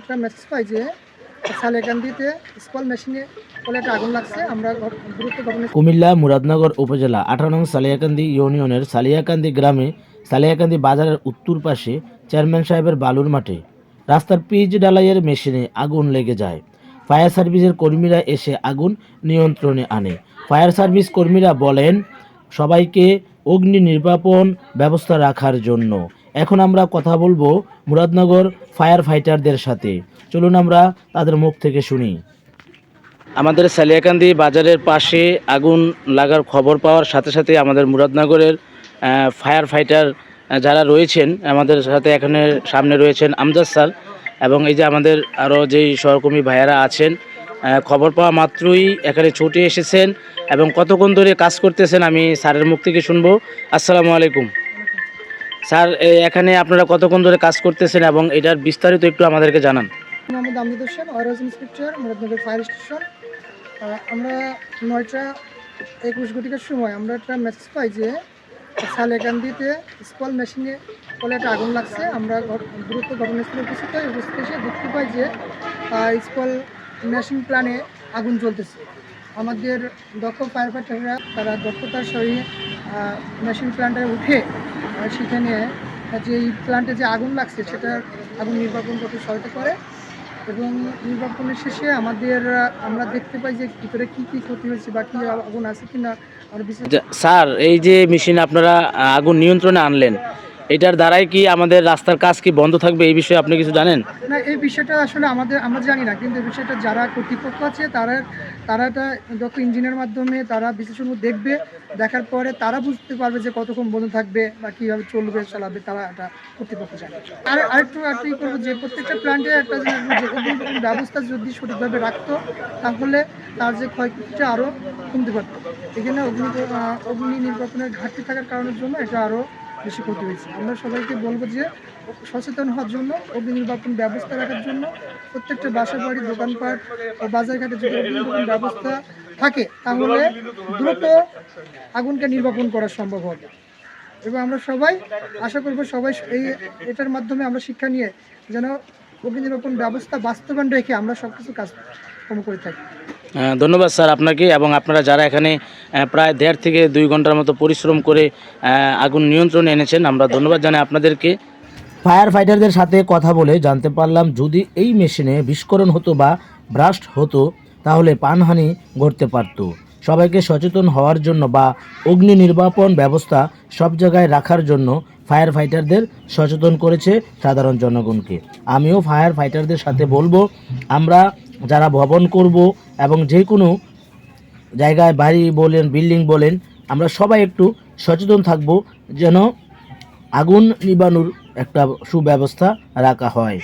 একটা মেসেজ পাই যে সালেকান্দিতে স্কল মেশিনে বলে একটা আগুন লাগছে। আমরা দ্রুত ঘটনা। কুমিল্লা মুরাদনগর উপজেলা 18 নং সালিয়াকান্দি ইউনিয়নের সালিয়াকান্দি গ্রামে সালিয়াকান্দি বাজারের উত্তর পাশে চেয়ারম্যান সাহেবের বালুর মাঠে রাস্তার পিচ ঢালাইয়ের মেশিনে আগুন লেগে যায়। ফায়ার সার্ভিসের কর্মীরা এসে আগুন নিয়ন্ত্রণে আনে। ফায়ার সার্ভিস কর্মীরা বলেন সবাইকে অগ্নি নির্বাপন ব্যবস্থা রাখার জন্য। এখন আমরা কথা বলবো মুরাদনগর ফায়ার ফাইটারদের সাথে। চলুন আমরা তাদের মুখ থেকে শুনি। আমাদের সালিয়াকান্দি বাজারের পাশে আগুন লাগার খবর পাওয়ার সাথে সাথে আমাদের মুরাদনগরের ফায়ার ফাইটার যারা রয়েছেন আমাদের সাথে এখানে সামনে রয়েছেন আমজাদ স্যার এবং এই যে আমাদের আরও যেই সহকর্মী ভাইয়ারা আছেন খবর পাওয়া মাত্রই এখানে ছুটে এসেছেন এবং কতক্ষণ ধরে কাজ করতেছেন আমি স্যারের মুখ থেকে শুনবো। আসসালামু আলাইকুম স্যার, এখানে আপনারা কতক্ষণ ধরে কাজ করতেছেন এবং এটার বিস্তারিত একটু আমাদেরকে জানান। Mohammad Amjad Hossain, oil inspector, Muradnagar fire station. আমরা 9:21 সময় আমরা একটা মেসেজ পাই যে সালেকান্দিতে স্কল মেশিনে বলে একটা আগুন লাগছে। আমরা দ্রুত ঘটনাস্থলে উপস্থিত এসে দেখতে পাই যে স্কল মেশিন প্ল্যানে আগুন জ্বলতেছে। আমাদের দক্ষ ফায়ার ফাইটাররা তারা দক্ষতার সহিত মেশিন প্ল্যান্টে উঠে সেখানে যে এই প্ল্যান্টে যে আগুন লাগছে সেটা আগুন নির্বাপন করতে সহায়তা করে এবং নির্বাপনের শেষে আমরা দেখতে পাই যে ভিতরে কী কী ক্ষতি হয়েছে বা কী আগুন আছে কিনা। আর বিশেষ স্যার, এই যে মেশিন আপনারা আগুন নিয়ন্ত্রণে আনলেন, এটার দ্বারাই কি আমাদের রাস্তার কাজ কি বন্ধ থাকবে, এই বিষয়ে আপনি কিছু জানেন? না, এই বিষয়টা আসলে আমরা জানি না, কিন্তু এই বিষয়টা যারা কর্তৃপক্ষ আছে তারা এটা যত ইঞ্জিনের মাধ্যমে তারা বিশ্লেষণ দেখবে, দেখার পরে তারা বুঝতে পারবে যে কতক্ষণ বন্ধ থাকবে বা কীভাবে চলবে চালাবে, তারা এটা কর্তৃপক্ষ জানে। আর আরেকটু করবো যে প্রত্যেকটা প্ল্যান্টে একটা ব্যবস্থা যদি সঠিকভাবে রাখতো তাহলে তার যে ক্ষয়ক্ষতিটা আরও কমতে পারতো। এখানে অগ্নি নির্বাপনের ঘাটতি থাকার কারণের জন্য এটা আরও বেশি ক্ষতি হয়েছে। আমরা সবাইকে বলবো যে সচেতন হওয়ার জন্য, অগ্নি নির্বাপন ব্যবস্থা রাখার জন্য প্রত্যেকটা বাসা বাড়ি, দোকানপাট ও বাজারঘাটে যদি অগ্নি নির্বাপন ব্যবস্থা থাকে তাহলে দ্রুত আগুনকে নির্বাপন করা সম্ভব হবে। এবং আমরা সবাই আশা করব সবাই এটার মাধ্যমে আমরা শিক্ষা নিয়ে যেন অগ্নি নির্বাপন ব্যবস্থা বাস্তবায়ন রেখে আমরা সব কিছু কাজকর্ম করে থাকি। ধন্যবাদ স্যার আপনাকে এবং আপনারা যারা এখানে প্রায় 1.5 থেকে 2 ঘন্টার মতো পরিশ্রম করে আগুন নিয়ন্ত্রণে এনেছেন, আমরা ধন্যবাদ জানাই আপনাদেরকে। ফায়ার ফাইটারদের সাথে কথা বলে জানতে পারলাম যদি এই মেশিনে বিস্ফোরণ হতো বা ব্রাস্ট হতো তাহলে প্রাণহানি ঘটতে পারত। সবাইকে সচেতন হওয়ার জন্য বা অগ্নি নির্বাপন ব্যবস্থা সব জায়গায় রাখার জন্য ফায়ার ফাইটারদের সচেতন করেছে সাধারণ জনগণকে। আমিও ফায়ার ফাইটারদের সাথে বলবো আমরা যারা ভবন করব এবং যে কোনো জায়গায় বাড়ি বলেন বিল্ডিং বলেন, আমরা সবাই একটু সচেতন থাকব যেন আগুন নিবানোর একটা সুব্যবস্থা রাখা হয়।